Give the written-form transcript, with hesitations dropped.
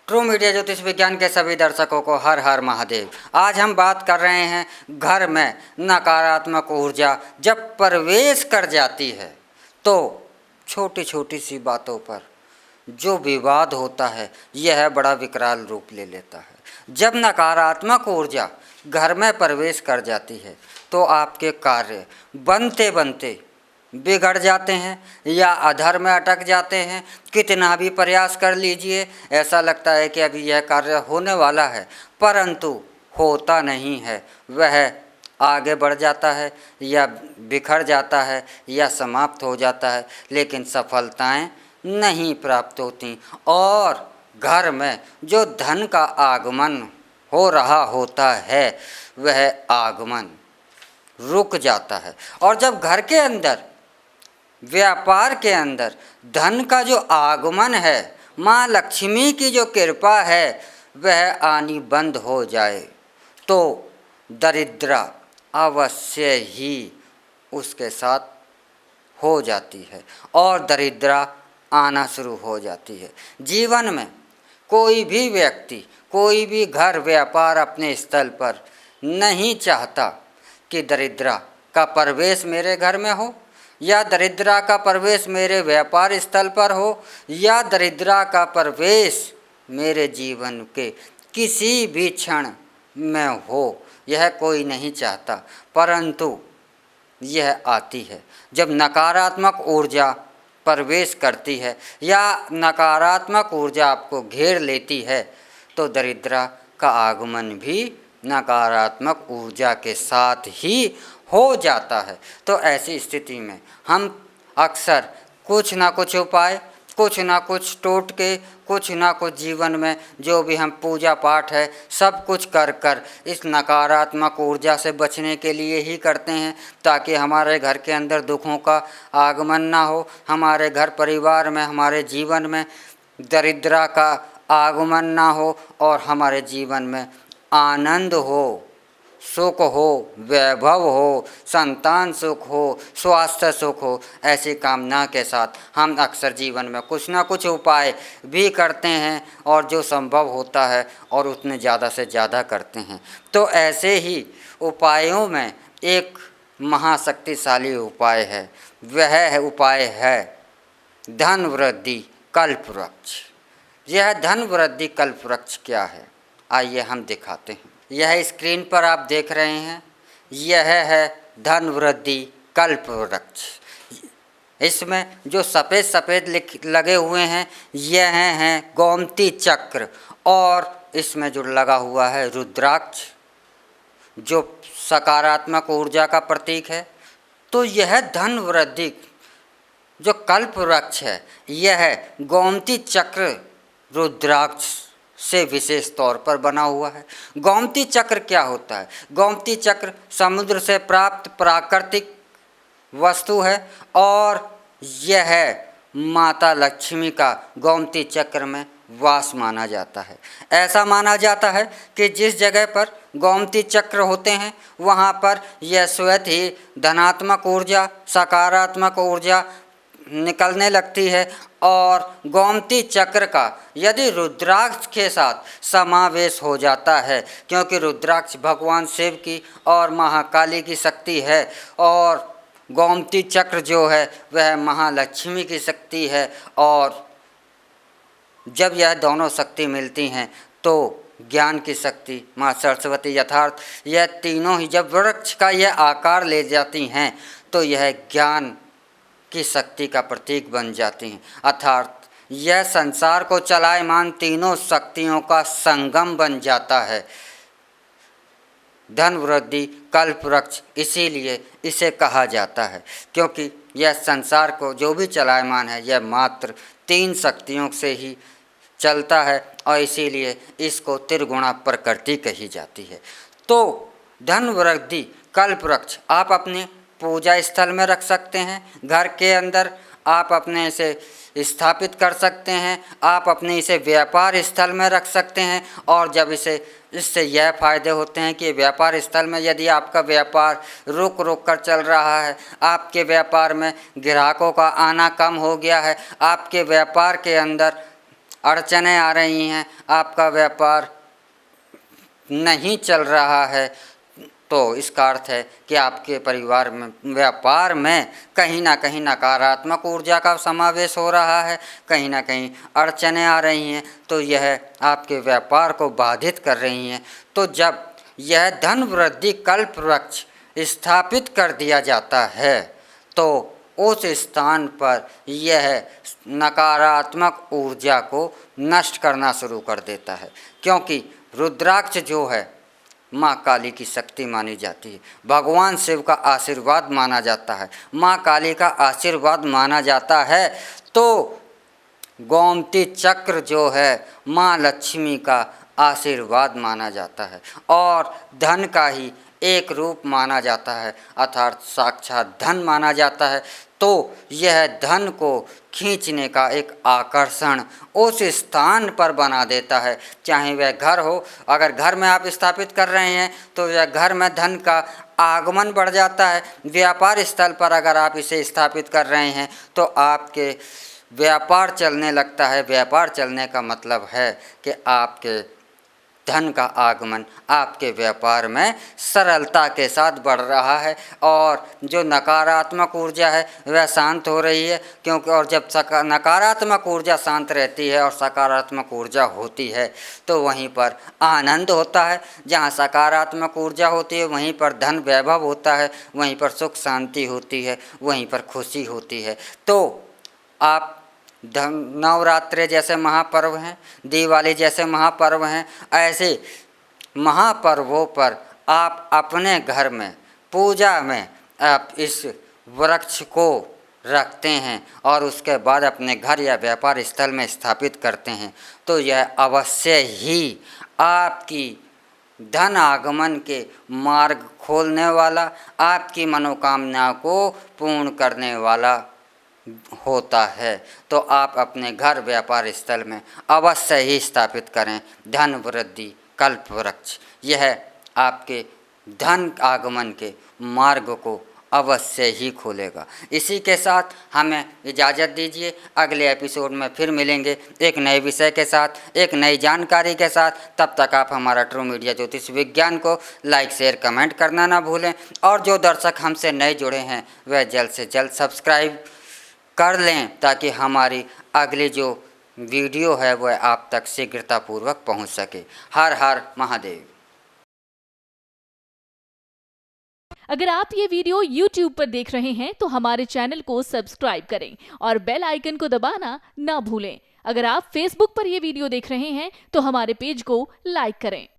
True media ज्योतिष विज्ञान के सभी दर्शकों को हर हर महादेव। आज हम बात कर रहे हैं घर में नकारात्मक ऊर्जा जब प्रवेश कर जाती है तो छोटी छोटी सी बातों पर जो विवाद होता है यह बड़ा विकराल रूप ले लेता है। जब नकारात्मक ऊर्जा घर में प्रवेश कर जाती है तो आपके कार्य बनते बनते बिगड़ जाते हैं या अधर में अटक जाते हैं। कितना भी प्रयास कर लीजिए, ऐसा लगता है कि अभी यह कार्य होने वाला है, परंतु होता नहीं है। वह आगे बढ़ जाता है या बिखर जाता है या समाप्त हो जाता है, लेकिन सफलताएं नहीं प्राप्त होती और घर में जो धन का आगमन हो रहा होता है वह आगमन रुक जाता है। और जब घर के अंदर व्यापार के अंदर धन का जो आगमन है, माँ लक्ष्मी की जो कृपा है वह आनी बंद हो जाए तो दरिद्रा अवश्य ही उसके साथ हो जाती है और दरिद्रा आना शुरू हो जाती है। जीवन में कोई भी व्यक्ति, कोई भी घर व्यापार अपने स्थल पर नहीं चाहता कि दरिद्रा का प्रवेश मेरे घर में हो या दरिद्रा का प्रवेश मेरे व्यापार स्थल पर हो या दरिद्रा का प्रवेश मेरे जीवन के किसी भी क्षण में हो। यह कोई नहीं चाहता, परंतु यह आती है जब नकारात्मक ऊर्जा प्रवेश करती है या नकारात्मक ऊर्जा आपको घेर लेती है तो दरिद्रा का आगमन भी नकारात्मक ऊर्जा के साथ ही हो जाता है। तो ऐसी स्थिति में हम अक्सर कुछ ना कुछ उपाय, कुछ ना कुछ टोटके, कुछ ना कुछ जीवन में जो भी हम पूजा पाठ है सब कुछ कर कर इस नकारात्मक ऊर्जा से बचने के लिए ही करते हैं, ताकि हमारे घर के अंदर दुखों का आगमन ना हो, हमारे घर परिवार में, हमारे जीवन में दरिद्रा का आगमन ना हो और हमारे जीवन में आनंद हो, सुख हो, वैभव हो, संतान सुख हो, स्वास्थ्य सुख हो। ऐसी कामना के साथ हम अक्सर जीवन में कुछ ना कुछ उपाय भी करते हैं और जो संभव होता है और उतने ज़्यादा से ज़्यादा करते हैं। तो ऐसे ही उपायों में एक महाशक्तिशाली उपाय है, वह उपाय है धन वृद्धि कल्प वृक्ष। यह धन वृद्धि कल्प वृक्ष क्या है, आइए हम दिखाते हैं। यह स्क्रीन पर आप देख रहे हैं, यह है धन वृद्धि कल्प वृक्ष। इसमें जो सफ़ेद सफ़ेद लगे हुए हैं यह हैं गोमती चक्र और इसमें जो लगा हुआ है रुद्राक्ष जो सकारात्मक ऊर्जा का प्रतीक है। तो यह धन वृद्धि जो कल्प वृक्ष है यह गोमती चक्र रुद्राक्ष से विशेष तौर पर बना हुआ है। गोमती चक्र क्या होता है? गोमती चक्र समुद्र से प्राप्त प्राकृतिक वस्तु है और यह माता लक्ष्मी का गोमती चक्र में वास माना जाता है। ऐसा माना जाता है कि जिस जगह पर गोमती चक्र होते हैं वहाँ पर यह स्वतः ही धनात्मक ऊर्जा, सकारात्मक ऊर्जा निकलने लगती है और गोमती चक्र का यदि रुद्राक्ष के साथ समावेश हो जाता है, क्योंकि रुद्राक्ष भगवान शिव की और महाकाली की शक्ति है और गोमती चक्र जो है वह महालक्ष्मी की शक्ति है, और जब यह दोनों शक्ति मिलती हैं तो ज्ञान की शक्ति माँ सरस्वती यथार्थ यह तीनों ही जब वृक्ष का यह आकार ले जाती हैं तो यह ज्ञान की शक्ति का प्रतीक बन जाती हैं। अर्थात यह संसार को चलायमान तीनों शक्तियों का संगम बन जाता है। धन वृद्धि कल्प वृक्ष इसीलिए इसे कहा जाता है क्योंकि यह संसार को जो भी चलायमान है यह मात्र तीन शक्तियों से ही चलता है और इसीलिए इसको त्रिगुणा प्रकृति कही जाती है। तो धन वृद्धि कल्प वृक्ष आप अपने पूजा स्थल में रख सकते हैं, घर के अंदर आप अपने इसे स्थापित कर सकते हैं, आप अपने इसे व्यापार स्थल में रख सकते हैं। और जब इससे यह फ़ायदे होते हैं कि व्यापार स्थल में यदि आपका व्यापार रुक रुक कर चल रहा है, आपके व्यापार में ग्राहकों का आना कम हो गया है, आपके व्यापार के अंदर अड़चनें आ रही हैं, आपका व्यापार नहीं चल रहा है, तो इसका अर्थ है कि आपके परिवार में व्यापार में कहीं ना कहीं नकारात्मक ऊर्जा का समावेश हो रहा है, कहीं ना कहीं अड़चनें आ रही हैं, तो यह आपके व्यापार को बाधित कर रही हैं। तो जब यह धन वृद्धि कल्प वृक्ष स्थापित कर दिया जाता है तो उस स्थान पर यह नकारात्मक ऊर्जा को नष्ट करना शुरू कर देता है, क्योंकि रुद्राक्ष जो है माँ काली की शक्ति मानी जाती है, भगवान शिव का आशीर्वाद माना जाता है, माँ काली का आशीर्वाद माना जाता है। तो गोमती चक्र जो है माँ लक्ष्मी का आशीर्वाद माना जाता है और धन का ही एक रूप माना जाता है, अर्थात साक्षात धन माना जाता है। तो यह धन को खींचने का एक आकर्षण उस स्थान पर बना देता है, चाहे वह घर हो। अगर घर में आप स्थापित कर रहे हैं तो वह घर में धन का आगमन बढ़ जाता है। व्यापार स्थल पर अगर आप इसे स्थापित कर रहे हैं तो आपके व्यापार चलने लगता है। व्यापार चलने का मतलब है कि आपके धन का आगमन आपके व्यापार में सरलता के साथ बढ़ रहा है और जो नकारात्मक ऊर्जा है वह शांत हो रही है, क्योंकि और जब नकारात्मक ऊर्जा शांत रहती है और सकारात्मक ऊर्जा होती है तो वहीं पर आनंद होता है। जहाँ सकारात्मक ऊर्जा होती है वहीं पर धन वैभव होता है, वहीं पर सुख शांति होती है, वहीं पर खुशी होती है। तो आप नवरात्रे जैसे महापर्व हैं, दिवाली जैसे महापर्व हैं, ऐसे महापर्वों पर आप अपने घर में पूजा में आप इस वृक्ष को रखते हैं और उसके बाद अपने घर या व्यापार स्थल में स्थापित करते हैं, तो यह अवश्य ही आपकी धन आगमन के मार्ग खोलने वाला, आपकी मनोकामना को पूर्ण करने वाला होता है। तो आप अपने घर व्यापार स्थल में अवश्य ही स्थापित करें धन वृद्धि कल्प वृक्ष। यह आपके धन आगमन के मार्ग को अवश्य ही खोलेगा। इसी के साथ हमें इजाज़त दीजिए, अगले एपिसोड में फिर मिलेंगे एक नए विषय के साथ, एक नई जानकारी के साथ। तब तक आप हमारा ट्रू मीडिया ज्योतिष विज्ञान को लाइक शेयर कमेंट करना ना भूलें और जो दर्शक हमसे नए जुड़े हैं वह जल्द से जल्द सब्सक्राइब कर लें ताकि हमारी अगली जो वीडियो है वह आप तक शीघ्रतापूर्वक पहुंच सके। हर हर महादेव। अगर आप ये वीडियो YouTube पर देख रहे हैं तो हमारे चैनल को सब्सक्राइब करें और बेल आइकन को दबाना ना भूलें। अगर आप Facebook पर ये वीडियो देख रहे हैं तो हमारे पेज को लाइक करें।